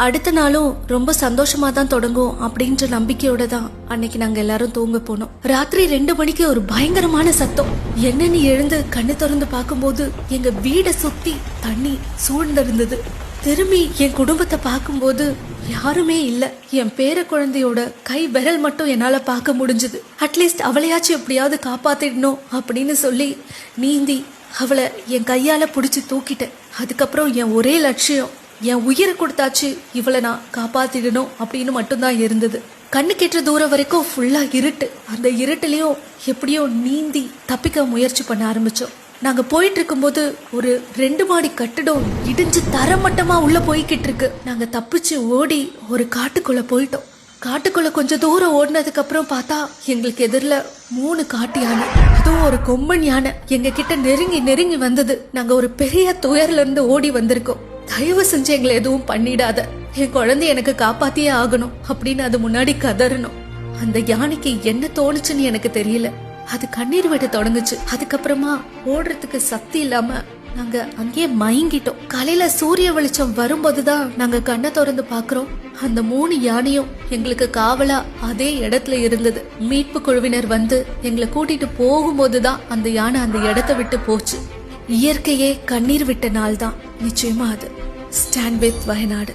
அடுத்த நாளும் ரொம்ப சந்தோஷமா தான் தொடங்கும் அப்படின்ற நம்பிக்கையோட தான் அன்னைக்கு நாங்க எல்லாரும் தூங்க போனோம். ராத்திரி 2 மணிக்கு ஒரு பயங்கரமான சத்தம். என்னன்னு எழுந்து கண்ணு திறந்து பார்க்கும்போது எங்க வீடை சுத்தி தண்ணி சூழ்ந்திருந்தது. திரும்பி என் குடும்பத்தை பார்க்கும்போது யாருமே இல்ல. என் பேர குழந்தையோட கை விரல் மட்டும் என்னால பார்க்க முடிஞ்சது. அட்லீஸ்ட் அவளையாச்சும் எப்படியாவது காப்பாத்திடணும் அப்படின்னு சொல்லி நீந்தி அவளை என் கையால பிடிச்சி தூக்கிட்டேன். அதுக்கப்புறம் என் ஒரே லட்சியம், என் உயிரை கொடுத்தாச்சு இவளை நான் காப்பாத்திடணும் அப்படின்னு மட்டும்தான் இருந்தது. கண்ணு கெட்டுற தூரம் வரைக்கும் ஃபுல்லா இருட்டு. அந்த இருட்டுலயும் எப்படியோ நீந்தி தப்பிக்க முயற்சி பண்ண ஆரம்பிச்சோம். நாங்க போயிட்டு இருக்கும்போது ஒரு 2 மாடி கட்டிடம் இடிஞ்சு தரமட்டமா உள்ள போய்கிட்டு இருக்கு. நாங்க தப்பிச்சு ஓடி ஒரு காட்டுக்குள்ள போயிட்டோம். காட்டுக்குள்ள கொஞ்சம் தூரம் ஓடினதுக்கு அப்புறம் பார்த்தா எங்களுக்கு எதிரில 3 காட்டு யானை, அதுவும் ஒரு கொம்பன் யானை எங்க கிட்ட நெருங்கி வந்தது. நாங்க ஒரு பெரிய துயர்ல இருந்து ஓடி வந்திருக்கோம். தயவு செஞ்சு எங்களை எதுவும் பண்ணிடாத, என் குழந்தை எனக்கு காப்பாத்தியே ஆகணும் அப்படின்னு அது முன்னாடி கதறணும். அந்த யானைக்கு என்ன தோணுச்சுன்னு எனக்கு தெரியல. அது கண்ணீர் விட தொடங்குச்சு. அதுக்கப்புறமா ஓடுறதுக்கு சக்தி இல்லாம நாங்க அங்கேயே மயங்கிட்டோம். காலையில சூரிய வெளிச்சம் வரும்போதுதான் நாங்க கண்ணை திறந்து பாக்குறோம். அந்த 3 யானையும் எங்களுக்கு காவலா அதே இடத்துல இருந்தது. மீட்பு குழுவினர் வந்து எங்களை கூட்டிட்டு போகும்போதுதான் அந்த யானை அந்த இடத்தை விட்டு போச்சு. இயற்கையே கண்ணீர் விட்ட நாள் தான் நிச்சயமா அது. Stand with Wayanad.